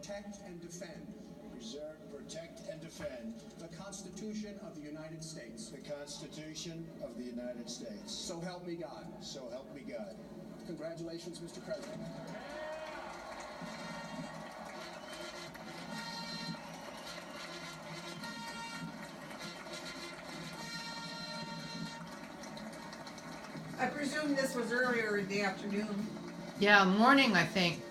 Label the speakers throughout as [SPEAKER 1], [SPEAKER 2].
[SPEAKER 1] protect, and defend
[SPEAKER 2] preserve, protect, and defend
[SPEAKER 1] the Constitution of the United States.
[SPEAKER 2] the Constitution of the United States.
[SPEAKER 1] So help me God.
[SPEAKER 2] So help me God.
[SPEAKER 1] Congratulations, Mr. President.
[SPEAKER 3] I presume this was earlier in the afternoon.
[SPEAKER 4] Yeah, morning, I think.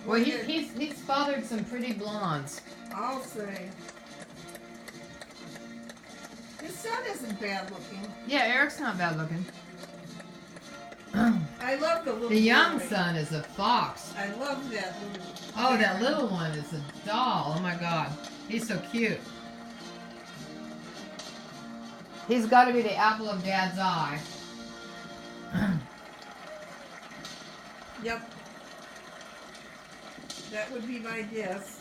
[SPEAKER 4] Well, he's fathered some pretty blondes.
[SPEAKER 3] I'll say. His son isn't bad looking.
[SPEAKER 4] Yeah, Eric's not bad looking.
[SPEAKER 3] I love the little
[SPEAKER 4] The young
[SPEAKER 3] boy.
[SPEAKER 4] son is a fox.
[SPEAKER 3] I love that little.
[SPEAKER 4] Oh, that little one is a doll. Oh my God. He's so cute. He's got to be the apple of Dad's eye.
[SPEAKER 3] Yep. That would be my guess.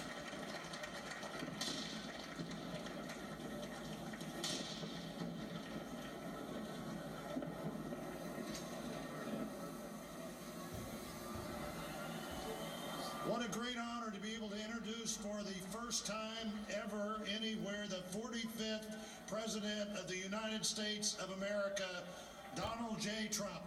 [SPEAKER 5] What a great honor to be able to introduce for the first time ever anywhere the 45th President of the United States of America, Donald J. Trump.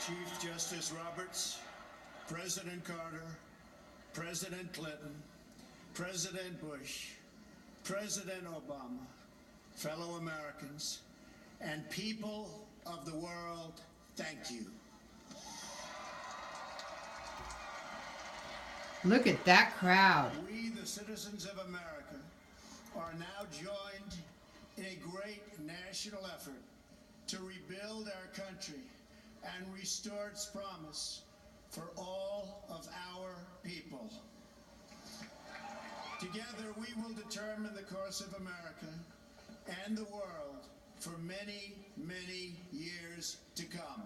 [SPEAKER 5] Chief Justice Roberts, President Carter, President Clinton, President Bush, President Obama, fellow Americans, and people of the world, thank you.
[SPEAKER 4] Look at that crowd.
[SPEAKER 5] We, the citizens of America, are now joined in a great national effort to rebuild our country and restore its promise for all of our people. Together, we will determine the course of America and the world for many, many years to come.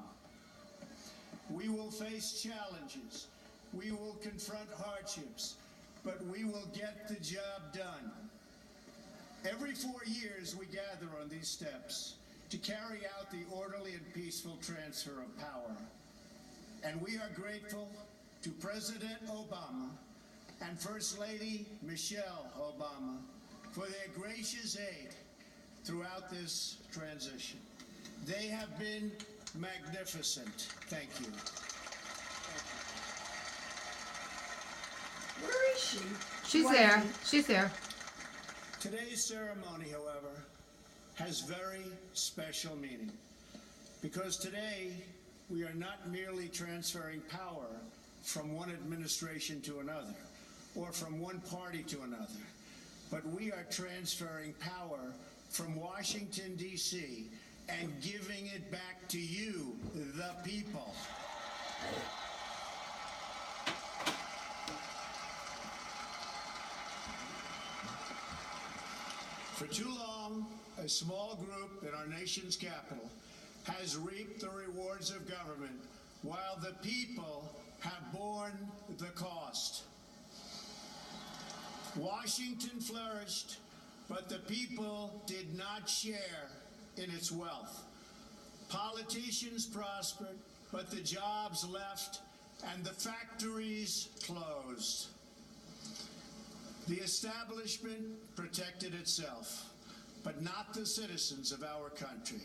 [SPEAKER 5] We will face challenges. We will confront hardships, but we will get the job done. Every 4 years, we gather on these steps to carry out the orderly and peaceful transfer of power. And we are grateful to President Obama and First Lady Michelle Obama for their gracious aid throughout this transition. They have been magnificent. Thank you.
[SPEAKER 3] Where is she?
[SPEAKER 4] She's
[SPEAKER 3] Why is
[SPEAKER 4] there.
[SPEAKER 3] she-
[SPEAKER 4] She's there.
[SPEAKER 5] Today's ceremony, however, has very special meaning, because today we are not merely transferring power from one administration to another or from one party to another, but we are transferring power from Washington, D.C. and giving it back to you, the people. For too long, a small group in our nation's capital has reaped the rewards of government while the people have borne the cost. Washington flourished, but the people did not share in its wealth. Politicians prospered, but the jobs left and the factories closed. The establishment protected itself, but not the citizens of our country.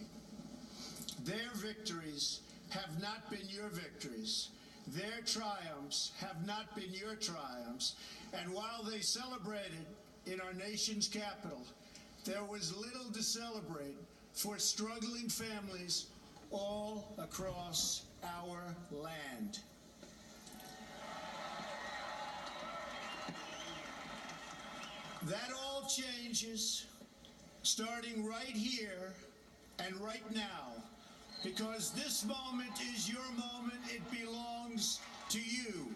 [SPEAKER 5] Their victories have not been your victories. Their triumphs have not been your triumphs. And while they celebrated in our nation's capital, there was little to celebrate for struggling families all across our land. That all changes starting right here and right now, because this moment is your moment. It belongs to you.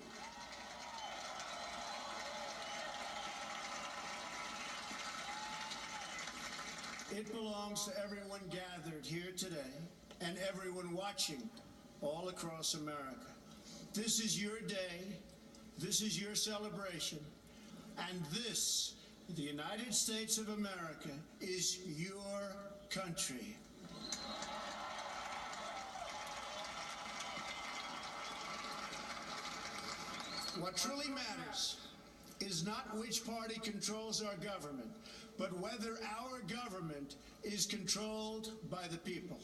[SPEAKER 5] It belongs to everyone gathered here today and everyone watching all across America. This is your day. This is your celebration. And this, the United States of America, is your country. What truly matters is not which party controls our government, but whether our government is controlled by the people.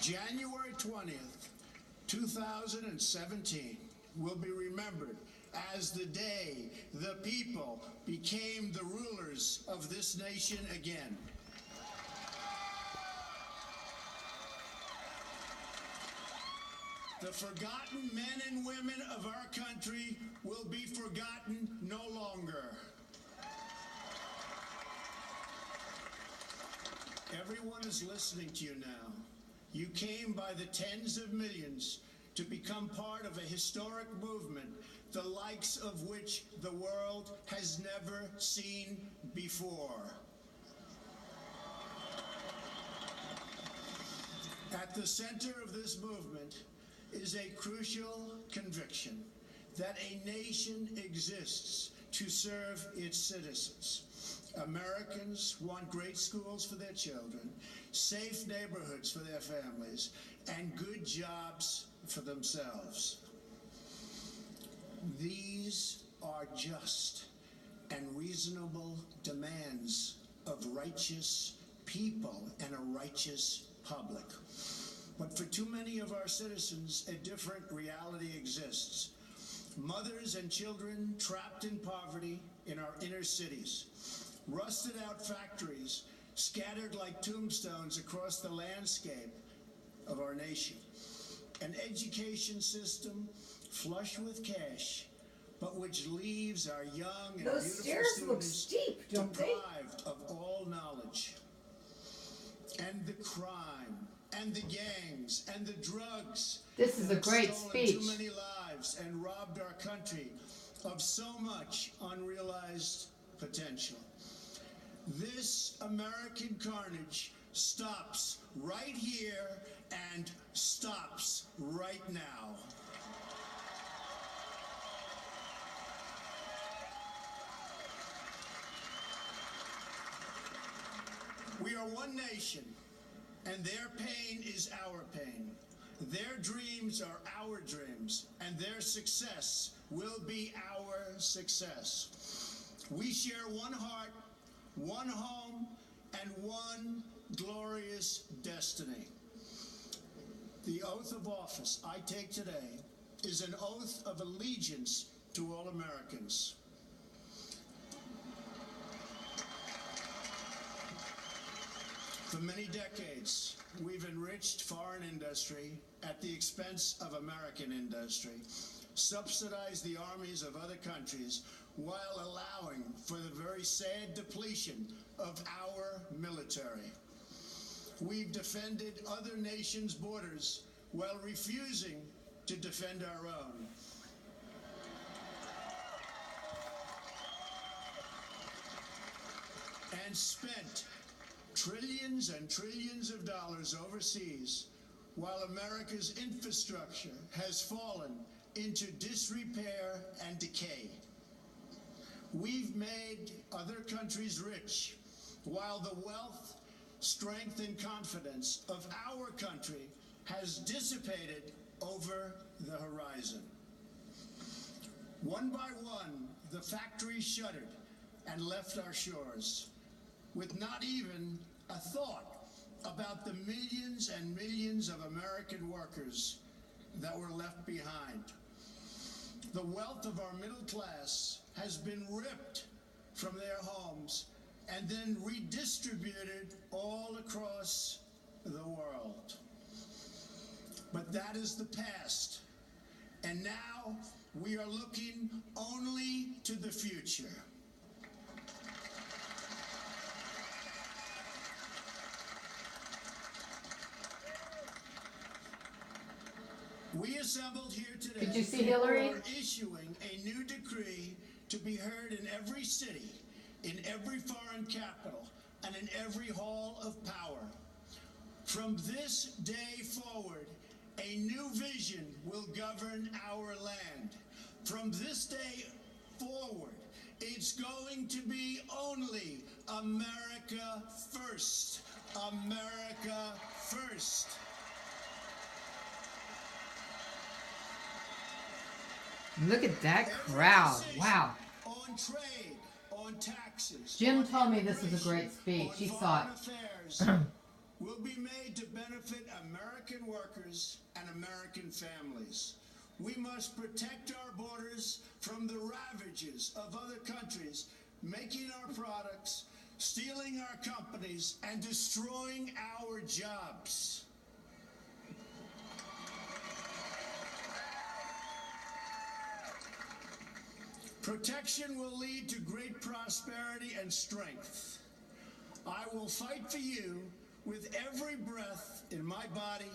[SPEAKER 5] January 20th, 2017 will be remembered as the day the people became the rulers of this nation again. The forgotten men and women of our country will be forgotten no longer. Everyone is listening to you now. You came by the tens of millions to become part of a historic movement, the likes of which the world has never seen before. At the center of this movement is a crucial conviction that a nation exists to serve its citizens. Americans want great schools for their children, safe neighborhoods for their families, and good jobs for themselves. These are just and reasonable demands of righteous people and a righteous public. But for too many of our citizens, a different reality exists. Mothers and children trapped in poverty in our inner cities, rusted out factories scattered like tombstones across the landscape of our nation, an education system flush with cash, but which leaves our young and
[SPEAKER 3] Those
[SPEAKER 5] beautiful
[SPEAKER 3] stairs look
[SPEAKER 5] students
[SPEAKER 3] steep, don't they?
[SPEAKER 5] deprived of all knowledge. And the crime, and the gangs, and the drugs.
[SPEAKER 4] This is a
[SPEAKER 5] that
[SPEAKER 4] great
[SPEAKER 5] have stolen
[SPEAKER 4] speech.
[SPEAKER 5] Too many lives and robbed our country of so much unrealized potential. This American carnage stops right here and stops right now. We are one nation, and their pain is our pain. Their dreams are our dreams, and their success will be our success. We share one heart, one home, and one glorious destiny. The oath of office I take today is an oath of allegiance to all Americans. For many decades, we've enriched foreign industry at the expense of American industry, subsidized the armies of other countries while allowing for the very sad depletion of our military. We've defended other nations' borders while refusing to defend our own. And spent trillions and trillions of dollars overseas while America's infrastructure has fallen into disrepair and decay. We've made other countries rich while the wealth, strength, and confidence of our country has dissipated over the horizon. One by one, the factories shuttered and left our shores, with not even a thought about the millions and millions of American workers that were left behind. The wealth of our middle class has been ripped from their homes and then redistributed all across the world. But that is the past, and now we are looking only to the future. We assembled here today
[SPEAKER 4] Did you see Hillary?
[SPEAKER 5] for issuing a new decree to be heard in every city, in every foreign capital, and in every hall of power. From this day forward, a new vision will govern our land. From this day forward, it's going to be only America first. America first.
[SPEAKER 4] Look at that crowd. Wow.
[SPEAKER 5] On trade, on taxes.
[SPEAKER 4] Jim
[SPEAKER 5] on
[SPEAKER 4] told me this was a great speech.
[SPEAKER 5] on
[SPEAKER 4] He saw
[SPEAKER 5] foreign
[SPEAKER 4] it.
[SPEAKER 5] affairs will be made to benefit American workers and American families. We must protect our borders from the ravages of other countries, making our products, stealing our companies, and destroying our jobs. Protection will lead to great prosperity and strength. I will fight for you with every breath in my body,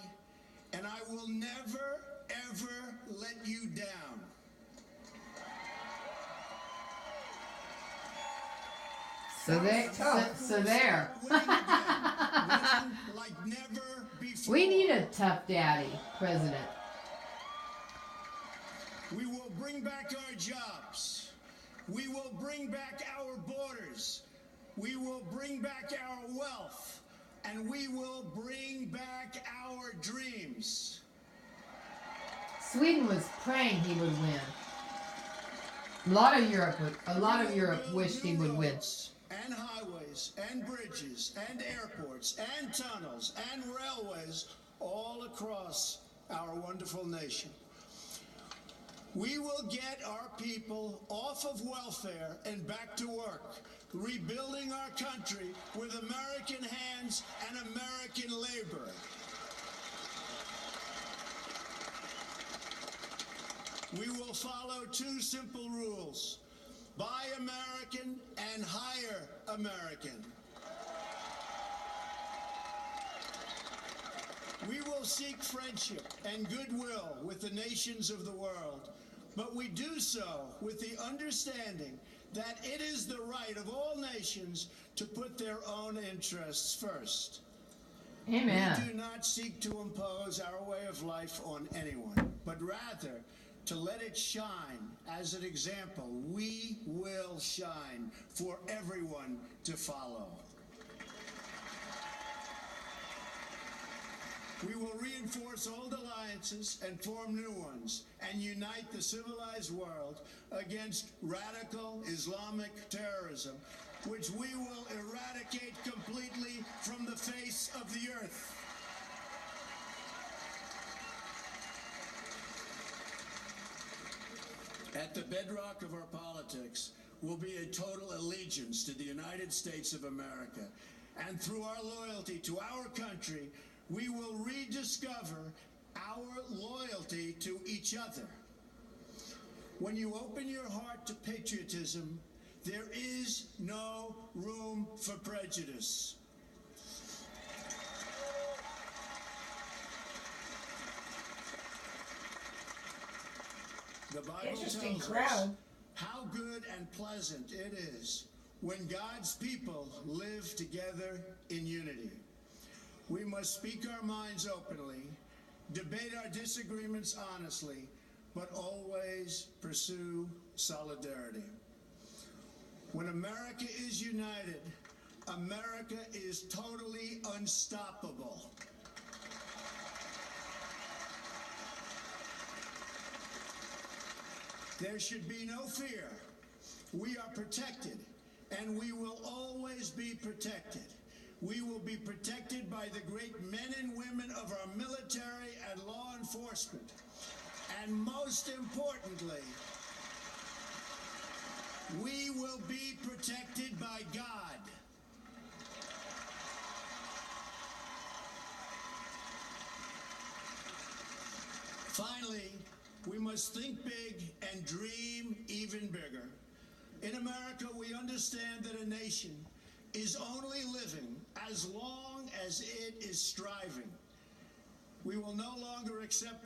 [SPEAKER 5] and I will never, ever let you down.
[SPEAKER 4] So there.
[SPEAKER 5] Winning like never before.
[SPEAKER 4] We need a tough daddy president.
[SPEAKER 5] We will bring back our jobs. We will bring back our borders. We will bring back our wealth. And we will bring back our dreams.
[SPEAKER 4] Sweden was praying he would win. A lot of Europe wished he would win.
[SPEAKER 5] And highways, and bridges, and airports, and tunnels, and railways all across our wonderful nation. We will get our people off of welfare and back to work, rebuilding our country with American hands and American labor. We will follow two simple rules: buy American and hire American. We will seek friendship and goodwill with the nations of the world, but we do so with the understanding that it is the right of all nations to put their own interests first.
[SPEAKER 4] Amen.
[SPEAKER 5] We do not seek to impose our way of life on anyone, but rather to let it shine as an example. We will shine for everyone to follow. We will reinforce old alliances and form new ones and unite the civilized world against radical Islamic terrorism, which we will eradicate completely from the face of the earth. At the bedrock of our politics will be a total allegiance to the United States of America. And through our loyalty to our country, we will rediscover our loyalty to each other. When you open your heart to patriotism, there is no room for prejudice. The Bible
[SPEAKER 3] Interesting
[SPEAKER 5] tells
[SPEAKER 3] crowd.
[SPEAKER 5] us how good and pleasant it is when God's people live together in unity. We must speak our minds openly, debate our disagreements honestly, but always pursue solidarity. When America is united, America is totally unstoppable. There should be no fear. We are protected, and we will always be protected. We will be protected by the great men and women of our military and law enforcement. And most importantly, we will be protected by God. Finally, we must think big and dream even bigger. In America, we understand that a nation is only living as long as it is striving. We will no longer accept